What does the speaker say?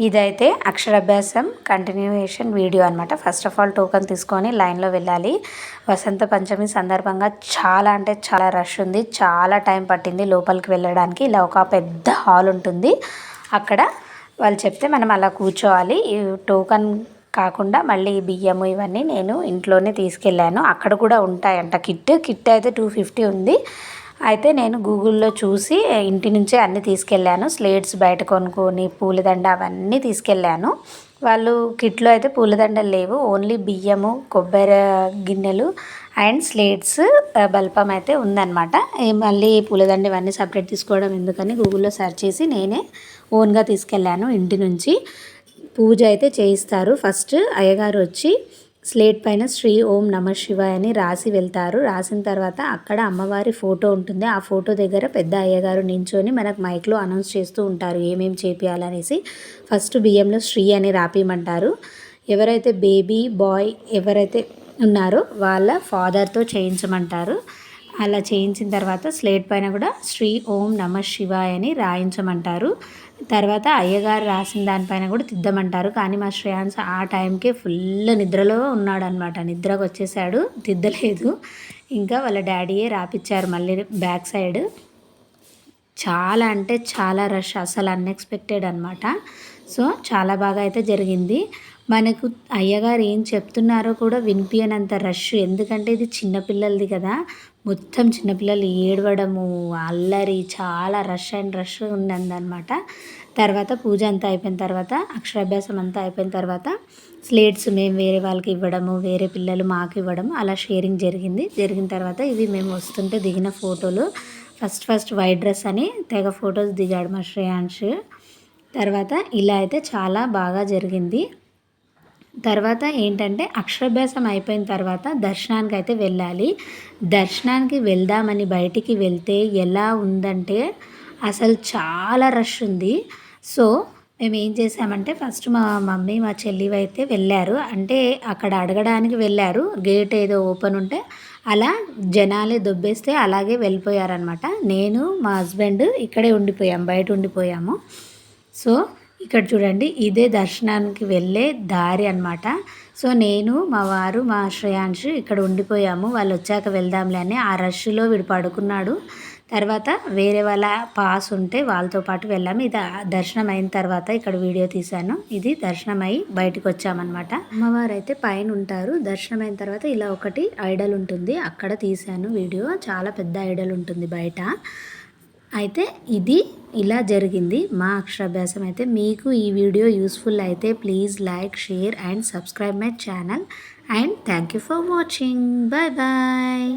ఇదైతే అక్షరాభ్యాసం continuation video అనమాట. ఫస్ట్ ఆఫ్ ఆల్ టోకెన్ తీసుకొని లైన్లో వెళ్ళాలి. వసంత పంచమి సందర్భంగా చాలా అంటే చాలా రష్ ఉంది. చాలా టైం పట్టింది లోపలికి వెళ్ళడానికి. ఇలా ఒక పెద్ద హాల్ ఉంటుంది. అక్కడ వాళ్ళు చెప్తే మనం అలా కూర్చోవాలి. ఈ టోకెన్ కాకుండా మళ్ళీ బియ్యము ఇవన్నీ నేను ఇంట్లోనే తీసుకెళ్ళాను. అక్కడ కూడా ఉంటాయంట. కిట్ అయితే 250 ఉంది. అయితే నేను గూగుల్లో చూసి ఇంటి నుంచే అన్నీ తీసుకెళ్ళాను. స్లేట్స్ బయట కొనుక్కొని పూలదండ అవన్నీ తీసుకెళ్ళాను. వాళ్ళు కిట్లో అయితే పూలదండలు లేవు, ఓన్లీ బియ్యము, కొబ్బరి గిన్నెలు అండ్ స్లేట్స్, బల్పం అయితే ఉందన్నమాట. మళ్ళీ పూలదండ ఇవన్నీ సపరేట్ తీసుకోవడం ఎందుకని గూగుల్లో సెర్చ్ చేసి నేనే ఓన్గా తీసుకెళ్ళాను. ఇంటి నుంచి పూజ అయితే చేయిస్తారు. ఫస్ట్ అయ్యగారు వచ్చి స్లేట్ పైన శ్రీ ఓం నమ శివాయ అని రాసి వెళ్తారు. రాసిన తర్వాత అక్కడ అమ్మవారి ఫోటో ఉంటుంది. ఆ ఫోటో దగ్గర పెద్ద అయ్యగారు నించొని మనకు మైక్లో అనౌన్స్ చేస్తూ ఉంటారు ఏమేమి చేపియాలనేసి. ఫస్ట్ బియ్యంలో శ్రీ అని రాపిమంటారు. ఎవరైతే బేబీ బాయ్ ఎవరైతే ఉన్నారో వాళ్ళ ఫాదర్తో చేయించమంటారు. అలా చేయించిన తర్వాత స్లేట్ పైన కూడా శ్రీ ఓం నమ శివాయ అని రాయించమంటారు. తర్వాత అయ్యగారు రాసిన దానిపైన కూడా తిద్దమంటారు. కానీ మా శ్రేయాన్స్ ఆ టైంకి ఫుల్ నిద్రలో ఉన్నాడనమాట. నిద్రకు వచ్చేసాడు, తిద్దలేదు. ఇంకా వాళ్ళ డాడీయే రాపిచ్చారు మళ్ళీ బ్యాక్ సైడ్. చాలా అంటే చాలా రష్, అసలు అన్ఎక్స్పెక్టెడ్ అనమాట. సో చాలా బాగా అయితే జరిగింది. మనకు అయ్యగారు ఏం చెప్తున్నారో కూడా వినిపించనంత రష్. ఎందుకంటే ఇది చిన్నపిల్లలది కదా, మొత్తం చిన్నపిల్లలు ఏడవడము, అల్లరి, చాలా రష్ అండ్ రష్ ఉన్నదన్నమాట. తర్వాత పూజ అంతా అయిపోయిన తర్వాత, అక్షరాభ్యాసం అంతా అయిపోయిన తర్వాత స్లేట్స్ మేము వేరే వాళ్ళకి ఇవ్వడము, వేరే పిల్లలు మాకు ఇవ్వడము, అలా షేరింగ్ జరిగిన తర్వాత ఇవి మేము వస్తుంటే దిగిన ఫోటోలు. ఫస్ట్ వైట్ డ్రెస్ అని తెగ ఫొటోస్ దిగాడు మా శ్రేయాంష్. తర్వాత ఇలా అయితే చాలా బాగా జరిగింది. తర్వాత ఏంటంటే అక్షరాభ్యాసం అయిపోయిన తర్వాత దర్శనానికి అయితే వెళ్ళాలి. దర్శనానికి వెళ్దామని బయటికి వెళ్తే ఎలా ఉందంటే అసలు చాలా రష్ ఉంది. సో మేము ఏం చేసామంటే ఫస్ట్ మా మమ్మీ మా చెల్లి అయితే వెళ్ళారు. అంటే అక్కడ అడగడానికి వెళ్ళారు. గేట్ ఏదో ఓపెన్ ఉంటే అలా జనాలే దొబ్బేస్తే అలాగే వెళ్ళిపోయారనమాట. నేను మా హస్బెండ్ ఇక్కడే ఉండిపోయాము, బయట ఉండిపోయాము. సో ఇక్కడ చూడండి, ఇదే దర్శనానికి వెళ్ళే దారి అనమాట. సో నేను మా వారు మా శ్రేయాంష్ ఇక్కడ ఉండిపోయాము. వాళ్ళు వచ్చాక వెళ్దాంలే అని. ఆ రష్లో వీడు పడుకున్నాడు. తర్వాత వేరే వాళ్ళ పాస్ ఉంటే వాళ్ళతో పాటు వెళ్ళాము. ఇది దర్శనం అయిన తర్వాత ఇక్కడ వీడియో తీశాను. ఇది దర్శనం అయి బయటకు వచ్చామన్నమాట. అమ్మవారు అయితే పైన ఉంటారు. దర్శనం అయిన తర్వాత ఇలా ఒకటి ఐడల్ ఉంటుంది, అక్కడ తీశాను వీడియో. చాలా పెద్ద ఐడల్ ఉంటుంది బయట. అయితే ఇది ఇలా జరిగింది మా అక్షరాభ్యాసం. అయితే మీకు ఈ వీడియో యూస్ఫుల్ అయితే please like, share and subscribe my channel. And thank you for watching. Bye bye.